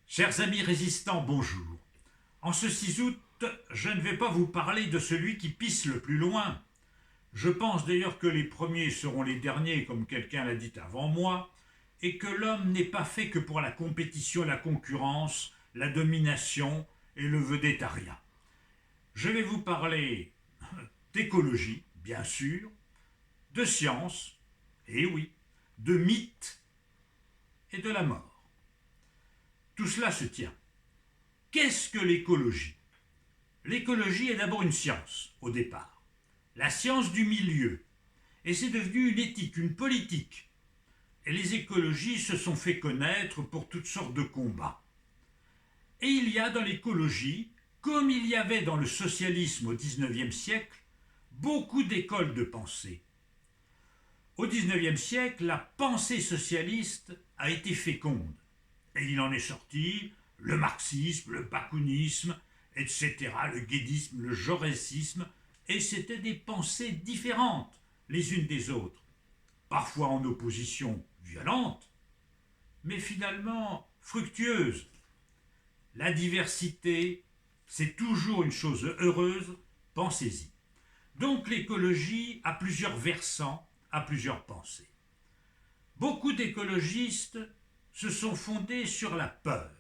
Chers amis résistants, bonjour. En ce 6 août, je ne vais pas vous parler de celui qui pisse le plus loin. Je pense d'ailleurs que les premiers seront les derniers, comme quelqu'un l'a dit avant moi, et que l'homme n'est pas fait que pour la compétition, la concurrence, la domination et le vedettariat. Je vais vous parler d'écologie, bien sûr, de science, et oui, de mythes et de la mort. Tout cela se tient. Qu'est-ce que l'écologie? L'écologie est d'abord une science, au départ. La science du milieu. Et c'est devenu une éthique, une politique. Et les écologies se sont fait connaître pour toutes sortes de combats. Et il y a dans l'écologie, comme il y avait dans le socialisme au XIXe siècle, beaucoup d'écoles de pensée. Au XIXe siècle, la pensée socialiste a été féconde. Et il en est sorti le marxisme, le bakunisme, etc., le guédisme, le jaurésisme, et c'était des pensées différentes les unes des autres, parfois en opposition violente, mais finalement fructueuse. La diversité, c'est toujours une chose heureuse, pensez-y. Donc l'écologie a plusieurs versants, a plusieurs pensées. Beaucoup d'écologistes se sont fondés sur la peur.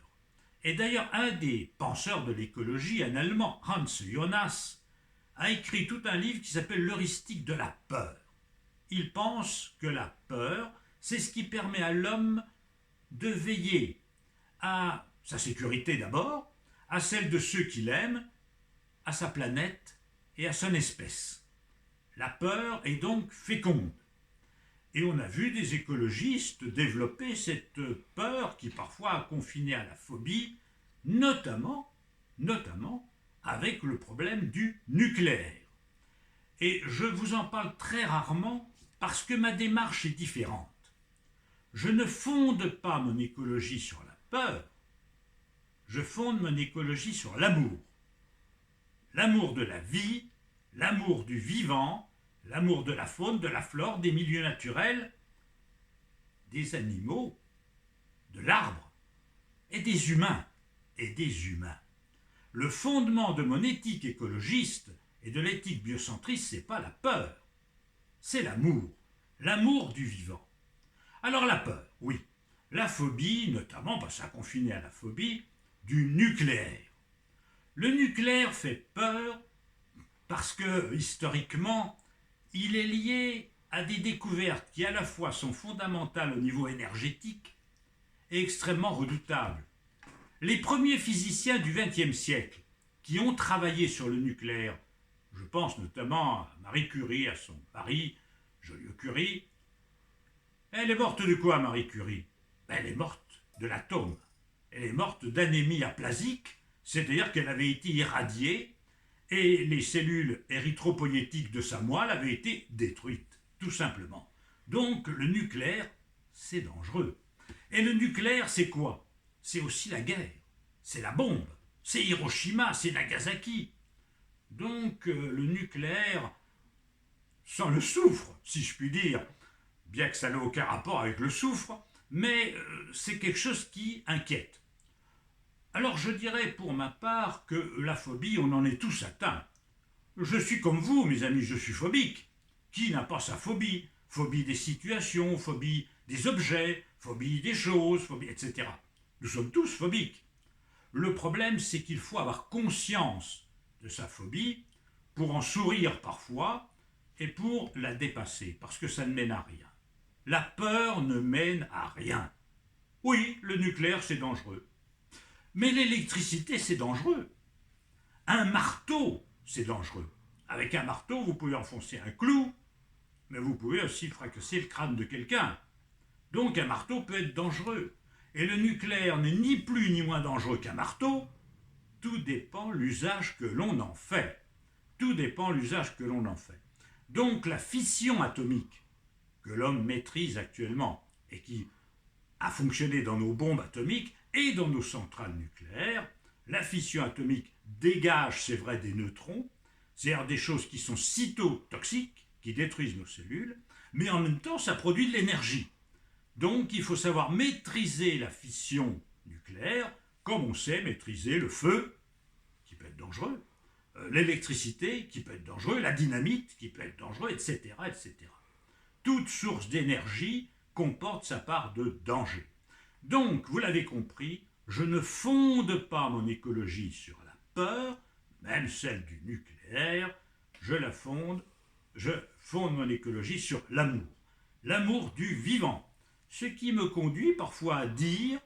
Et d'ailleurs, un des penseurs de l'écologie, un Allemand, Hans Jonas, a écrit tout un livre qui s'appelle L'heuristique de la peur. Il pense que la peur, c'est ce qui permet à l'homme de veiller à sa sécurité d'abord, à celle de ceux qu'il aime, à sa planète et à son espèce. La peur est donc féconde. Et on a vu des écologistes développer cette peur qui parfois a confiné à la phobie, notamment avec le problème du nucléaire. Et je vous en parle très rarement parce que ma démarche est différente. Je ne fonde pas mon écologie sur la peur, je fonde mon écologie sur l'amour. L'amour de la vie, l'amour du vivant, l'amour de la faune, de la flore, des milieux naturels, des animaux, de l'arbre et des humains. Le fondement de mon éthique écologiste et de l'éthique biocentriste, c'est pas la peur, c'est l'amour, l'amour du vivant. Alors la peur, oui, la phobie, notamment, ça a confiné à la phobie, du nucléaire. Le nucléaire fait peur parce que, historiquement, il est lié à des découvertes qui à la fois sont fondamentales au niveau énergétique et extrêmement redoutables. Les premiers physiciens du XXe siècle qui ont travaillé sur le nucléaire, je pense notamment à Marie Curie, à son mari, Joliot-Curie, elle est morte de quoi, Marie Curie? Elle est morte de l'atome. Elle est morte d'anémie aplasique, c'est-à-dire qu'elle avait été irradiée et les cellules érythropoïétiques de sa moelle avaient été détruites, tout simplement. Donc le nucléaire, c'est dangereux. Et le nucléaire, c'est quoi? C'est aussi la guerre, c'est la bombe, c'est Hiroshima, c'est Nagasaki. Donc le nucléaire, sans le soufre, si je puis dire, bien que ça n'a aucun rapport avec le soufre, mais c'est quelque chose qui inquiète. Alors je dirais pour ma part que la phobie, on en est tous atteints. Je suis comme vous, mes amis, je suis phobique. Qui n'a pas sa phobie? Phobie des situations, phobie des objets, phobie des choses, phobie, etc. Nous sommes tous phobiques. Le problème, c'est qu'il faut avoir conscience de sa phobie pour en sourire parfois et pour la dépasser, parce que ça ne mène à rien. La peur ne mène à rien. Oui, le nucléaire, c'est dangereux. Mais l'électricité, c'est dangereux. Un marteau, c'est dangereux. Avec un marteau, vous pouvez enfoncer un clou, mais vous pouvez aussi fracasser le crâne de quelqu'un. Donc un marteau peut être dangereux. Et le nucléaire n'est ni plus ni moins dangereux qu'un marteau. Tout dépend de l'usage que l'on en fait. Tout dépend de l'usage que l'on en fait. Donc la fission atomique que l'homme maîtrise actuellement et qui a fonctionné dans nos bombes atomiques et dans nos centrales nucléaires, la fission atomique dégage, c'est vrai, des neutrons, c'est-à-dire des choses qui sont cytotoxiques, qui détruisent nos cellules, mais en même temps, ça produit de l'énergie. Donc, il faut savoir maîtriser la fission nucléaire comme on sait maîtriser le feu, qui peut être dangereux, l'électricité, qui peut être dangereux, la dynamite, qui peut être dangereux, etc., etc. Toute source d'énergie comporte sa part de danger. Donc, vous l'avez compris, je ne fonde pas mon écologie sur la peur, même celle du nucléaire, je fonde mon écologie sur l'amour. L'amour du vivant. Ce qui me conduit parfois à dire,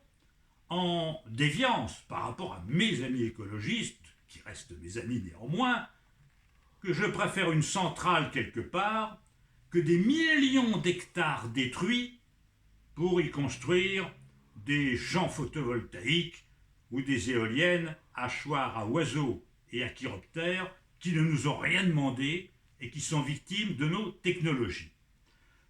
en déviance par rapport à mes amis écologistes, qui restent mes amis néanmoins, que je préfère une centrale quelque part que des millions d'hectares détruits pour y construire des champs photovoltaïques ou des éoliennes hachoirs à oiseaux et à chiroptères qui ne nous ont rien demandé et qui sont victimes de nos technologies.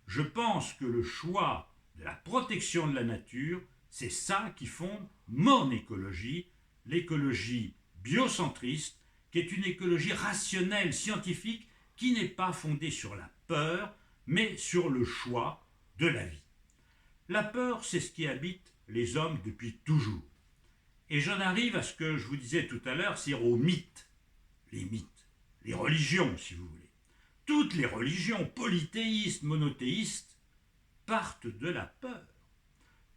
Je pense que le choix de la protection de la nature, c'est ça qui fonde mon écologie, l'écologie biocentriste, qui est une écologie rationnelle, scientifique, qui n'est pas fondée sur la peur, mais sur le choix de la vie. La peur, c'est ce qui habite les hommes depuis toujours. Et j'en arrive à ce que je vous disais tout à l'heure, c'est aux mythes, les religions, si vous voulez. Toutes les religions, polythéistes, monothéistes, partent de la peur.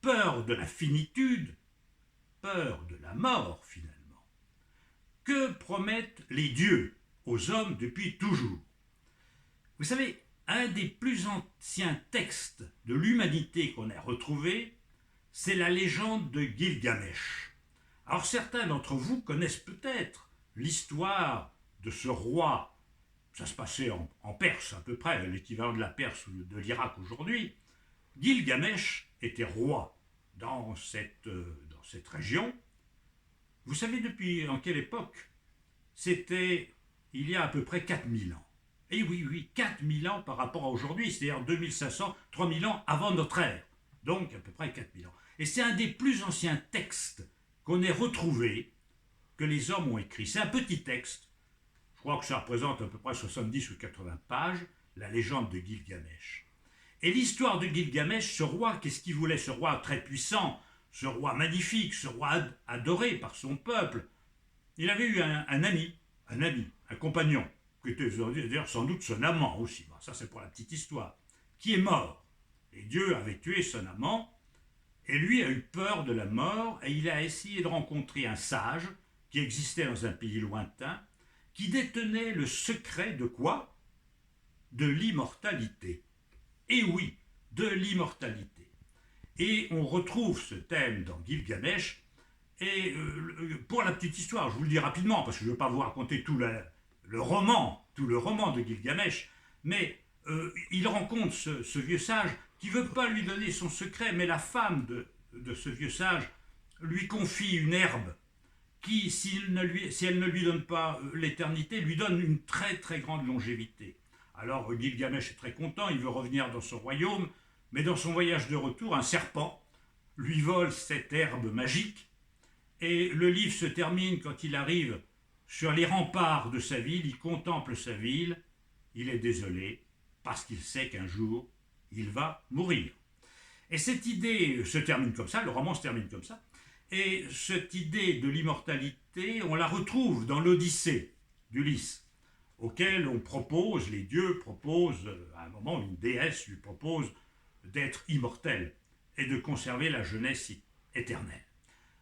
Peur de la finitude, peur de la mort, finalement. Que promettent les dieux aux hommes depuis toujours? Vous savez, un des plus anciens textes de l'humanité qu'on a retrouvé, c'est la légende de Gilgamesh. Alors certains d'entre vous connaissent peut-être l'histoire de ce roi. Ça se passait en Perse à peu près, l'équivalent de la Perse ou de l'Irak aujourd'hui. Gilgamesh était roi dans cette région. Vous savez depuis en quelle époque? C'était il y a à peu près 4000 ans. Et oui, 4000 ans par rapport à aujourd'hui, c'est-à-dire 2500, 3000 ans avant notre ère. Donc à peu près 4000 ans. Et c'est un des plus anciens textes qu'on ait retrouvé, que les hommes ont écrit. C'est un petit texte, je crois que ça représente à peu près 70 ou 80 pages, la légende de Gilgamesh. Et l'histoire de Gilgamesh, ce roi, qu'est-ce qu'il voulait? Ce roi très puissant, ce roi magnifique, ce roi adoré par son peuple, il avait eu un ami, un compagnon, qui était d'ailleurs sans doute son amant aussi, bon, ça c'est pour la petite histoire, qui est mort. Et Dieu avait tué son amant, et lui a eu peur de la mort, et il a essayé de rencontrer un sage qui existait dans un pays lointain, qui détenait le secret de quoi? De l'immortalité. Et oui, de l'immortalité. Et on retrouve ce thème dans Gilgamesh. Et pour la petite histoire, je vous le dis rapidement, parce que je ne veux pas vous raconter tout le roman de Gilgamesh, mais il rencontre ce vieux sage qui ne veut pas lui donner son secret, mais la femme de ce vieux sage lui confie une herbe qui, si elle ne lui donne pas l'éternité, lui donne une très très grande longévité. Alors Gilgamesh est très content, il veut revenir dans son royaume, mais dans son voyage de retour, un serpent lui vole cette herbe magique, et le livre se termine quand il arrive sur les remparts de sa ville, il contemple sa ville, il est désolé, parce qu'il sait qu'un jour, il va mourir. Et cette idée se termine comme ça, le roman se termine comme ça, et cette idée de l'immortalité, on la retrouve dans l'Odyssée d'Ulysse, auquel on propose, les dieux proposent, à un moment, une déesse lui propose d'être immortel et de conserver la jeunesse éternelle.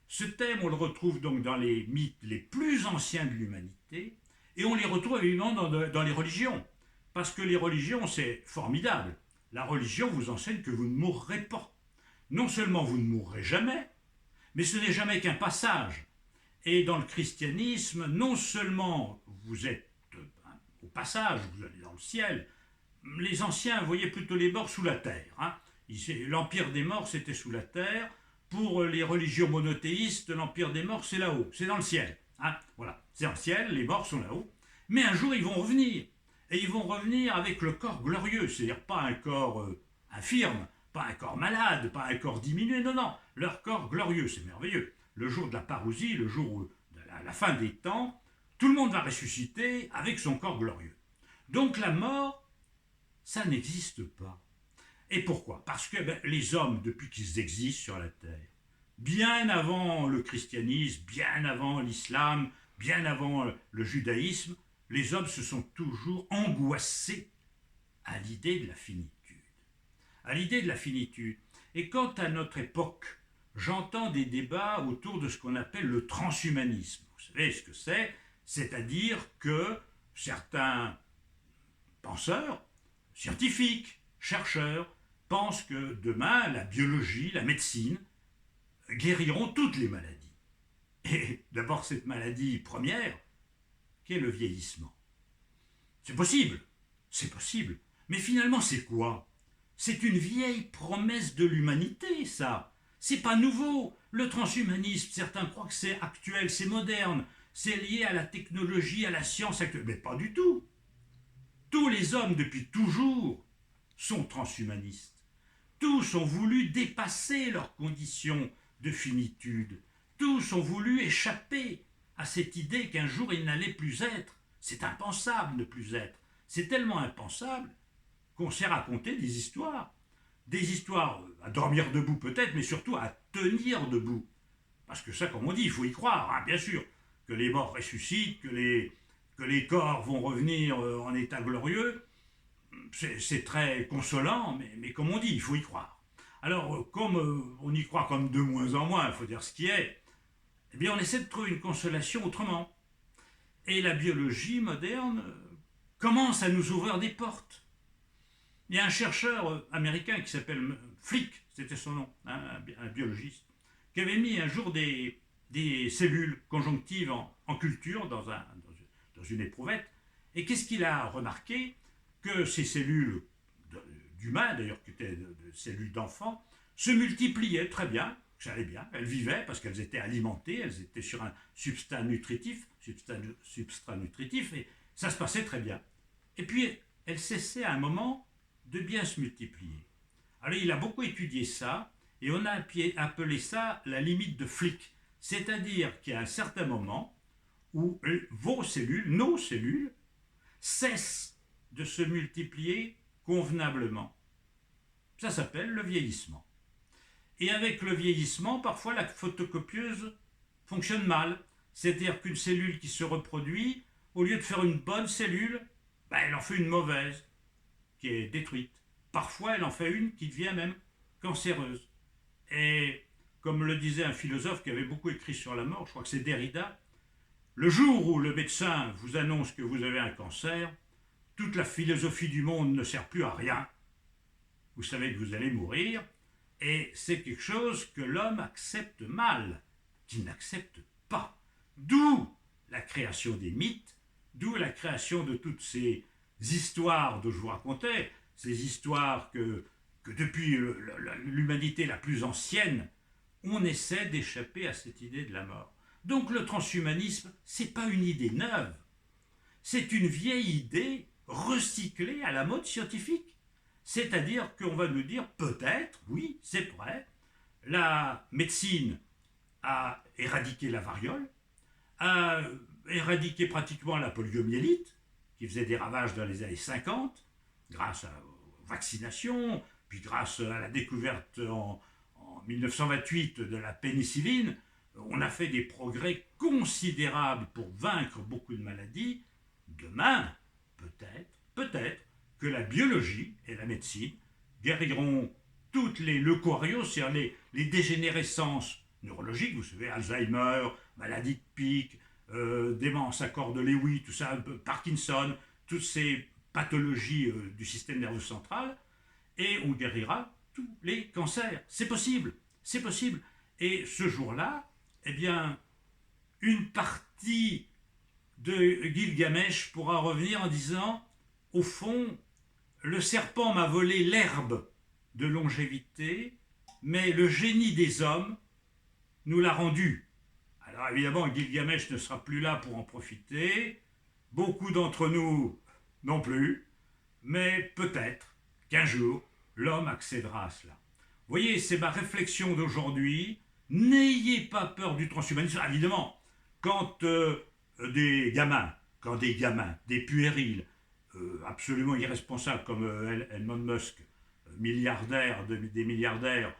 Ce thème, on le retrouve donc dans les mythes les plus anciens de l'humanité, et on les retrouve évidemment dans les religions, parce que les religions, c'est formidable. La religion vous enseigne que vous ne mourrez pas. Non seulement vous ne mourrez jamais, mais ce n'est jamais qu'un passage. Et dans le christianisme, non seulement vous êtes au passage, vous allez dans le ciel, les anciens voyaient plutôt les morts sous la terre. L'empire des morts, c'était sous la terre. Pour les religions monothéistes, l'empire des morts, c'est là-haut, c'est dans le ciel. Voilà, c'est dans le ciel, les morts sont là-haut. Mais un jour, ils vont revenir. Et ils vont revenir avec le corps glorieux, c'est-à-dire pas un corps infirme, pas un corps malade, pas un corps diminué, non, leur corps glorieux, c'est merveilleux. Le jour de la parousie, le jour de la fin des temps, tout le monde va ressusciter avec son corps glorieux. Donc la mort, ça n'existe pas. Et pourquoi? Parce que les hommes, depuis qu'ils existent sur la Terre, bien avant le christianisme, bien avant l'islam, bien avant le judaïsme, les hommes se sont toujours angoissés à l'idée de la finitude. À l'idée de la finitude. Et quant à notre époque, j'entends des débats autour de ce qu'on appelle le transhumanisme. Vous savez ce que c'est? C'est-à-dire que certains penseurs, scientifiques, chercheurs, pensent que demain, la biologie, la médecine guériront toutes les maladies. Et d'abord, cette maladie première, qui est le vieillissement. C'est possible, c'est possible. Mais finalement, c'est quoi? C'est une vieille promesse de l'humanité, ça. C'est pas nouveau. Le transhumanisme, certains croient que c'est actuel, c'est moderne, c'est lié à la technologie, à la science actuelle. Mais pas du tout. Tous les hommes, depuis toujours, sont transhumanistes. Tous ont voulu dépasser leurs conditions de finitude. Tous ont voulu échapper à cette idée qu'un jour ils n'allaient plus être. C'est impensable de ne plus être. C'est tellement impensable qu'on s'est raconté des histoires. Des histoires à dormir debout peut-être, mais surtout à tenir debout. Parce que ça, comme on dit, il faut y croire, hein, bien sûr, que les morts ressuscitent, que les corps vont revenir en état glorieux. C'est très consolant, mais comme on dit, il faut y croire. Alors, comme on y croit comme de moins en moins, il faut dire ce qui est, eh bien on essaie de trouver une consolation autrement. Et la biologie moderne commence à nous ouvrir des portes. Il y a un chercheur américain qui s'appelle Flick, c'était son nom, hein, un biologiste, qui avait mis un jour des cellules conjonctives en culture dans une éprouvette. Et qu'est-ce qu'il a remarqué? Que ces cellules d'humains, d'ailleurs qui étaient de cellules d'enfants, se multipliaient très bien, ça allait bien, elles vivaient parce qu'elles étaient alimentées, elles étaient sur un substrat nutritif, et ça se passait très bien. Et puis, elles cessaient à un moment de bien se multiplier. Alors, il a beaucoup étudié ça, et on a appelé ça la limite de Flick. C'est-à-dire qu'il y a un certain moment où vos cellules, nos cellules, cessent de se multiplier convenablement. Ça s'appelle le vieillissement. Et avec le vieillissement, parfois la photocopieuse fonctionne mal. C'est-à-dire qu'une cellule qui se reproduit, au lieu de faire une bonne cellule, elle en fait une mauvaise, qui est détruite. Parfois, elle en fait une qui devient même cancéreuse. Et comme le disait un philosophe qui avait beaucoup écrit sur la mort, je crois que c'est Derrida, le jour où le médecin vous annonce que vous avez un cancer, toute la philosophie du monde ne sert plus à rien. Vous savez que vous allez mourir, et c'est quelque chose que l'homme accepte mal, qu'il n'accepte pas. D'où la création des mythes, d'où la création de toutes ces histoires dont je vous racontais, ces histoires que depuis l'humanité la plus ancienne, on essaie d'échapper à cette idée de la mort. Donc le transhumanisme, c'est pas une idée neuve, c'est une vieille idée recyclée à la mode scientifique. C'est-à-dire qu'on va nous dire peut-être, oui, c'est vrai, la médecine a éradiqué la variole, a éradiqué pratiquement la poliomyélite, qui faisait des ravages dans les années 50, grâce aux vaccinations, puis grâce à la découverte en 1928 de la pénicilline, on a fait des progrès considérables pour vaincre beaucoup de maladies. Demain, peut-être, que la biologie et la médecine guériront toutes les leucorioses, c'est-à-dire les dégénérescences neurologiques, vous savez, Alzheimer, maladie de Pick, démence à corps de Lewy, tout ça, Parkinson, toutes ces pathologies du système nerveux central, et on guérira tous les cancers. C'est possible, c'est possible. Et ce jour-là, eh bien, une partie de Gilgamesh pourra revenir en disant, au fond, le serpent m'a volé l'herbe de longévité, mais le génie des hommes nous l'a rendu. Alors évidemment, Gilgamesh ne sera plus là pour en profiter, beaucoup d'entre nous non plus, mais peut-être qu'un jour, l'homme accédera à cela. Vous voyez, c'est ma réflexion d'aujourd'hui. N'ayez pas peur du transhumanisme. Évidemment, quand des gamins, des puérils, absolument irresponsables comme Elon Musk, milliardaire des milliardaires,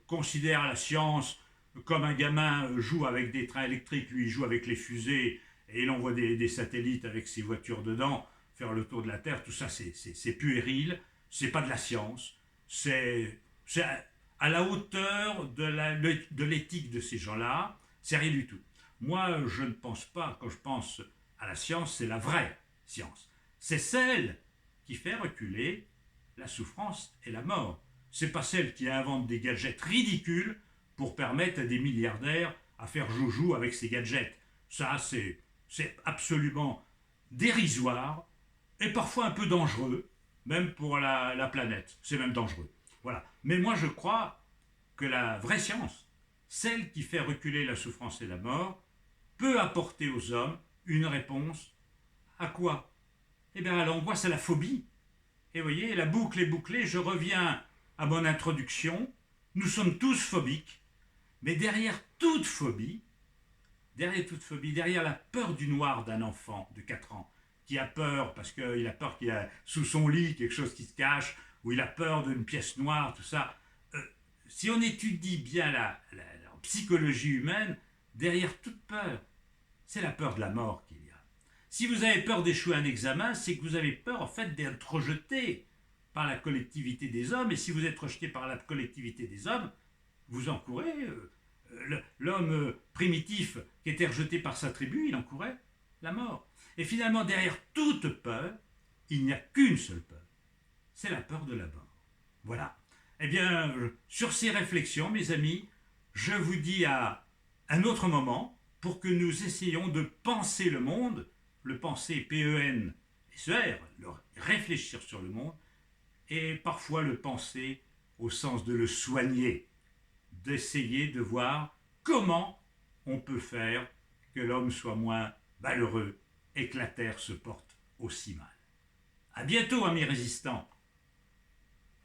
considèrent la science comme un gamin joue avec des trains électriques, lui il joue avec les fusées, et il envoie des satellites avec ses voitures dedans, faire le tour de la Terre, tout ça c'est puéril, c'est pas de la science, c'est à la hauteur de l'éthique de ces gens-là, c'est rien du tout. Moi, je ne pense pas, quand je pense à la science, c'est la vraie science. C'est celle qui fait reculer la souffrance et la mort. C'est pas celle qui invente des gadgets ridicules pour permettre à des milliardaires à faire joujou avec ces gadgets. Ça, c'est absolument dérisoire et parfois un peu dangereux, même pour la planète. C'est même dangereux. Voilà. Mais moi, je crois que la vraie science, celle qui fait reculer la souffrance et la mort, peut apporter aux hommes une réponse à quoi? Eh bien, à l'angoisse, à la phobie. Et vous voyez, la boucle est bouclée, je reviens à mon introduction. Nous sommes tous phobiques, mais derrière toute phobie, derrière la peur du noir d'un enfant de 4 ans, qui a peur parce qu'il a peur qu'il y a sous son lit quelque chose qui se cache, ou il a peur d'une pièce noire, tout ça. Si on étudie bien la psychologie humaine, derrière toute peur, c'est la peur de la mort qu'il y a. Si vous avez peur d'échouer un examen, c'est que vous avez peur en fait d'être rejeté par la collectivité des hommes, et si vous êtes rejeté par la collectivité des hommes, vous encourez, l'homme primitif qui était rejeté par sa tribu, il encourait la mort. Et finalement, derrière toute peur, il n'y a qu'une seule peur, c'est la peur de la mort. Voilà. Eh bien, sur ces réflexions, mes amis, je vous dis à un autre moment pour que nous essayions de penser le monde, le penser P-E-N-S-E-R, réfléchir sur le monde, et parfois le penser au sens de le soigner, d'essayer de voir comment on peut faire que l'homme soit moins malheureux et que la terre se porte aussi mal. À bientôt, amis résistants.